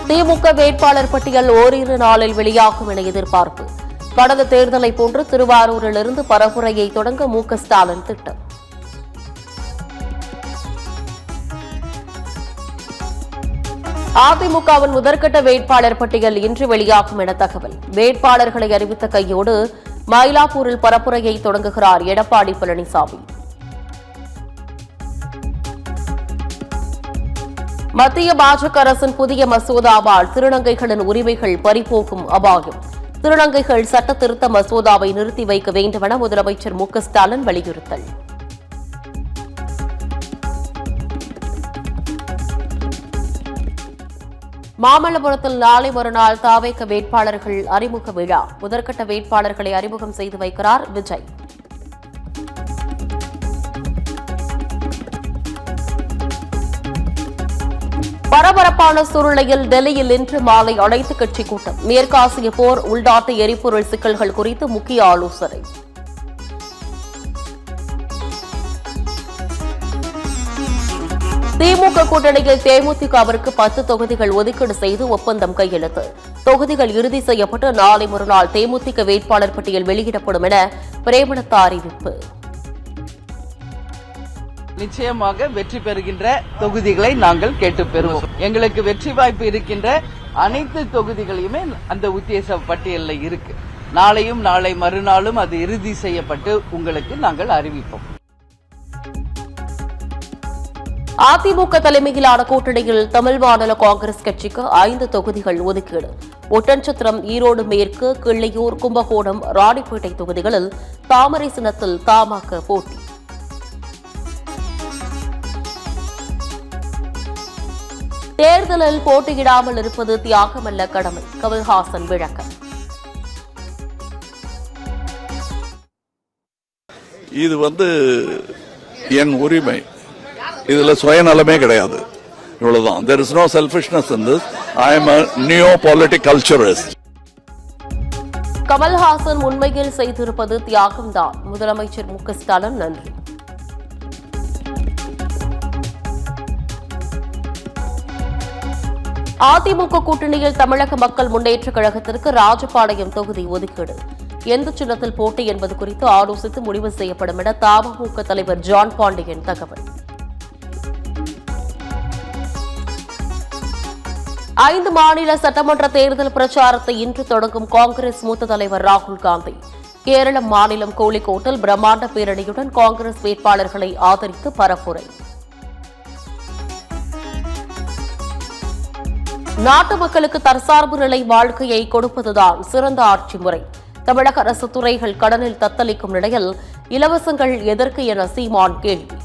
திமுக வேட்பாளர் பட்டியல் ஓரிரு நாளில் வெளியாகும் என எதிர்பார்ப்பு. கடந்த தேர்தலை போன்று திருவாரூரிலிருந்து பரப்புரையை தொடங்க மு.க. ஸ்டாலின் திட்டம். அதிமுகவின் முதற்கட்ட வேட்பாளர் பட்டியல் இன்று வெளியாகும் என தகவல். வேட்பாளர்களை அறிவித்த கையோடு மயிலாப்பூரில் பரப்புரையை தொடங்குகிறார் எடப்பாடி பழனிசாமி. மத்திய பாஜக அரசின் புதிய மசோதாவால் திருநங்கைகளின் உரிமைகள் பறிபோகும் அபாயம். திருநங்கைகள் சட்ட திருத்த மசோதாவை நிறுத்தி வைக்க வேண்டுமென முதலமைச்சர் மு.க. ஸ்டாலின் வலியுறுத்தல். மாமல்லபுரத்தில் நாளை மறுநாள் தாவேக வேட்பாளர்கள் அறிமுக விழா. முதற்கட்ட வேட்பாளர்களை அறிமுகம் செய்து வைக்கிறார் விஜய். பரபரப்பான சூழ்நிலையில் டெல்லியில் இன்று மாலை அனைத்துக் கட்சி கூட்டம். மேற்காசிய போர், உள்நாட்டு எரிபொருள் சிக்கல்கள் குறித்து முக்கிய ஆலோசனை. திமுக கூட்டணியில் தேமுதிகவிற்கு 10 தொகுதிகள் ஒதுக்கீடு செய்து ஒப்பந்தம் கையெழுத்து. தொகுதிகள் இறுதி செய்யப்பட்டு நாளை மறுநாள் தேமுதிக வேட்பாளர் பட்டியல் வெளியிடப்படும் என பிரேமலதா அறிவிப்பு. நிச்சயமாக வெற்றி பெறுகின்ற தொகுதிகளை நாங்கள் கேட்டு பெறுவோம். எங்களுக்கு வெற்றி வாய்ப்பு இருக்கின்ற அனைத்து தொகுதிகளையுமே அந்த உத்தேச பட்டியலில் இருக்கு. நாளையும் நாளை மறுநாளும் அது இறுதி செய்யப்பட்டு உங்களுக்கு நாங்கள் அறிவிப்போம். அதிமுக தலைமையிலான கூட்டணியில் தமிழ் மாநில காங்கிரஸ் கட்சிக்கு 5 தொகுதிகள் ஒதுக்கீடு. ஒட்டன்சத்திரம், ஈரோடு மேற்கு, கிள்ளையூர், கும்பகோணம், ராணிப்பேட்டை தொகுதிகளில் தாமரை சின்னத்தில் தமாக போட்டி. தேர்தலில் போட்டியிடாமல் இருப்பது தியாகமல்ல, கடமை. கமல்ஹாசன் விளக்கம். இது என் உரிமை, இதுல சுயநலமே கிடையாது. இவ்வளவுதான். There is no selfishness in this. I am a neo-politicalturist. Kamal Haasan உண்மையில் செய்திருப்பது தியாகம்தான். முதலமைச்சர் மு.க. ஸ்டாலின் நன்றி. அதிமுக கூட்டணியில் தமிழக மக்கள் முன்னேற்றக் கழகத்திற்கு ராஜபாளையம் தொகுதி ஒதுக்கீடு. எந்த சின்னத்தில் போட்டி என்பது குறித்து ஆலோசித்து முடிவு செய்யப்படும் என தமுக தலைவர் ஜான் பாண்டியன் தகவல். 5 மாநில சட்டமன்ற தேர்தல் பிரச்சாரத்தை இன்று தொடங்கும் காங்கிரஸ் மூத்த தலைவர் ராகுல் காந்தி. கேரள மாநிலம் கோழிக்கோட்டில் பிரம்மாண்ட பேரணியுடன் காங்கிரஸ் வேட்பாளர்களை ஆதரித்து பரப்புரை. நாட்டு மக்களுக்கு தற்சார்பு நிலை வாழ்க்கையை கொடுப்பதுதான் சிறந்த ஆட்சி முறை. தமிழக அரசு துறைகள் கடனில் தத்தளிக்கும் நிலையில் இலவசங்கள் எதற்கு என சீமான் கேள்வி.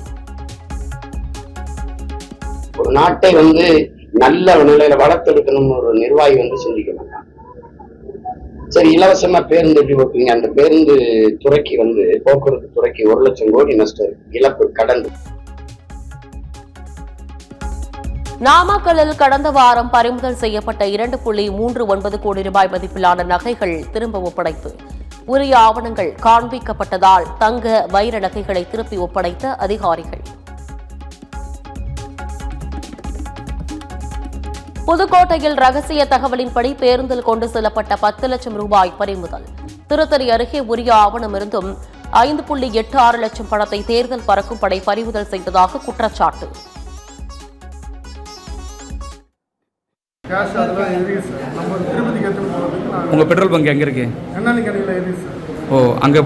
ஒரு நாட்டை நல்ல நிலையில வளர்த்தெடுக்கணும்னு ஒரு நிர்வாகி சிந்திக்க மாட்டான். சரி, இலவசமா பேருந்து எப்படி வைப்பீங்க? அந்த பேருந்து துறைக்கு போக்குவரத்து துறைக்கு 1 லட்சம் கோடி நஷ்டம் இழப்பு கடன். நாமக்கல்லில் கடந்த வாரம் பறிமுதல் செய்யப்பட்ட 2.39 கோடி ரூபாய் மதிப்பிலான நகைகள் திரும்ப ஒப்படைப்பு. உரிய ஆவணங்கள் காண்பிக்கப்பட்டதால் தங்க, வைர நகைகளை திருப்பி ஒப்படைத்த அதிகாரிகள். புதுக்கோட்டையில் ரகசிய தகவலின்படி பேருந்தில் கொண்டு செல்லப்பட்ட 10 லட்சம் ரூபாய் பறிமுதல். திருத்தணி அருகே உரிய ஆவணம் இருந்தும் 5.86 லட்சம் பணத்தை தேர்தல் பறக்கும் படை பறிமுதல் செய்ததாக குற்றச்சாட்டு. உங்க பெட்ரோல் பங்க் எங்க இருக்கு? ஓ, அங்க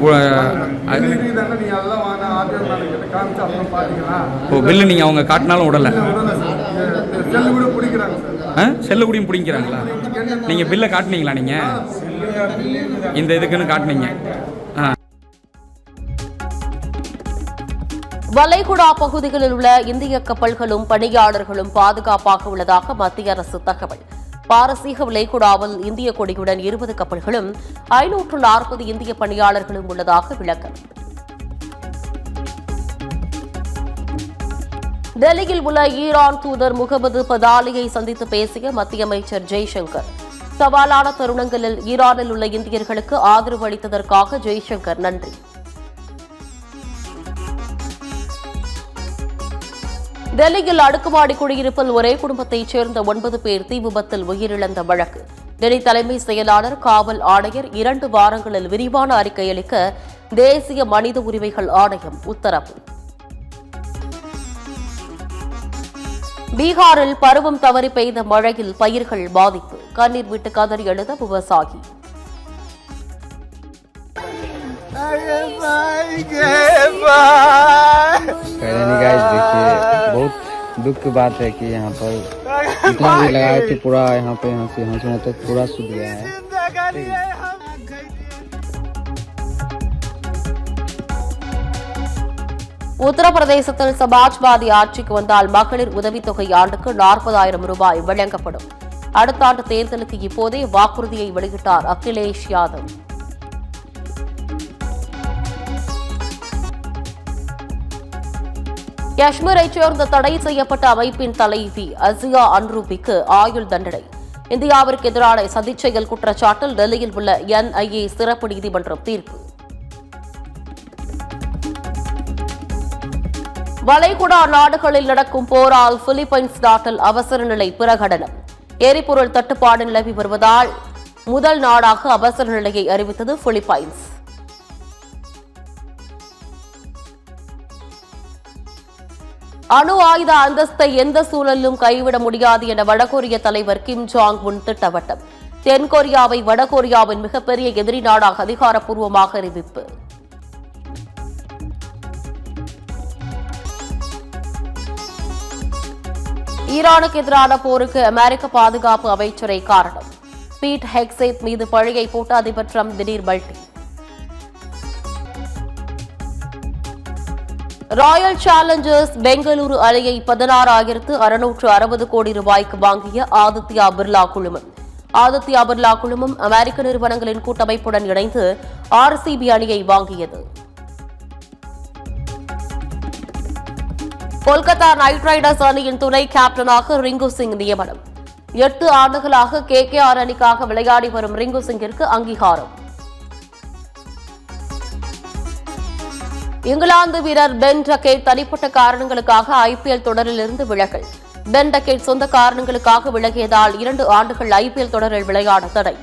பில்லு நீங்க அவங்க காட்டினாலும் விடல. செல்லு கூடியும் பிடிக்கிறாங்களா? நீங்க பில்லை காட்டினீங்களா? நீங்க இந்த இதுக்குன்னு காட்டினீங்க. வளைகுடா பகுதிகளில் உள்ள இந்திய கப்பல்களும் பணியாளர்களும் பாதுகாப்பாக உள்ளதாக மத்திய அரசு தகவல். பாரசீக வளைகுடாவில் இந்திய கொடியுடன் 20 கப்பல்களும் 540 இந்திய பணியாளர்களும் உள்ளதாக விளக்கம். டெல்லியில் உள்ள ஈரான் தூதர் முகமது பதாலியை சந்தித்து பேசிய மத்திய அமைச்சர் ஜெய்சங்கர், சவாலான தருணங்களில் ஈரானில் உள்ள இந்தியர்களுக்கு ஆதரவு அளித்ததற்காக ஜெய்சங்கர் நன்றி. டெல்லியில் அடுக்குமாடி குடியிருப்பில் ஒரே குடும்பத்தைச் சேர்ந்த 9 பேர் தீ விபத்தில் உயிரிழந்த வழக்கு. டெல்லி தலைமை செயலாளர் காவல் ஆணையர் 2 வாரங்களில் விரிவான அறிக்கை அளிக்க தேசிய மனித உரிமைகள் ஆணையம் உத்தரவு. பீகாரில் பருவம் தவறி பெய்த மழையில் பயிர்கள் பாதிப்பு. கண்ணீர் விட்டு கதறி எழுத விவசாயி. बहुत दुख की बात है कि यहाँ पर इतना भी लगाए थे पूरा यहाँ पे यहाँ से तक पूरा सूख गया है। உத்தரப்பிரதேசத்தில் சமாஜ்வாதி ஆட்சிக்கு வந்தால் மகளிர் உதவித்தொகை ஆண்டுக்கு 40,000 ரூபாய் வழங்கப்படும். அடுத்த ஆண்டு தேர்தலுக்கு இப்போதே வாக்குறுதியை வெளியிட்டார் அகிலேஷ் யாதவ். காஷ்மீரைச் சேர்ந்த தடை செய்யப்பட்ட அமைப்பின் தலைவி அசியா அன்ரூபிக்கு ஆயுள் தண்டனை. இந்தியாவிற்கு எதிரான சதிச்செயல் குற்றச்சாட்டில் டெல்லியில் உள்ள NIA சிறப்பு நீதிமன்றம் தீர்ப்பு. வளைகுடா நாடுகளில் நடக்கும் போரால் பிலிப்பைன்ஸ் நாட்டில் அவசர நிலை பிரகடனம். எரிபொருள் தட்டுப்பாடு நிலவி வருவதால் முதல் நாடாக அவசர நிலையை அறிவித்தது பிலிப்பைன்ஸ். அணு ஆயுத அந்தஸ்தை எந்த சூழலிலும் கைவிட முடியாது என வடகொரிய தலைவர் கிம் ஜாங் உன் திட்டவட்டம். தென்கொரியாவை வடகொரியாவின் மிகப்பெரிய எதிரி நாடாக அதிகாரப்பூர்வமாக அறிவிப்பு. ஈரானுக்கு எதிரான போருக்கு அமெரிக்க பாதுகாப்பு அமைச்சரை காரணம். பீட் ஹெக்ஸேத் மீது பழியை போட்ட அதிபர் டிரம்ப் திடீர் பல்டி. ராயல் சேலஞ்சர்ஸ் பெங்களூரு அணியை 16,660 கோடி ரூபாய்க்கு வாங்கிய ஆதித்யா பிர்லா குழுமம். ஆதித்யா பிர்லா குழுமம் அமெரிக்க நிறுவனங்களின் கூட்டமைப்புடன் இணைந்து RCB அணியை வாங்கியது. கொல்கத்தா நைட் ரைடர்ஸ் அணியின் துணை கேப்டனாக ரிங்கு சிங் நியமனம். 8 ஆண்டுகளாக KKR அணிக்காக விளையாடி வரும் ரிங்கு சிங்கிற்கு அங்கீகாரம். இங்கிலாந்து வீரர் பென் டக்கெட் தனிப்பட்ட காரணங்களுக்காக IPL தொடரிலிருந்து விலகல். பென் டக்கெட் சொந்த காரணங்களுக்காக விலகியதால் 2 ஆண்டுகள் IPL தொடரில் விளையாட தடை.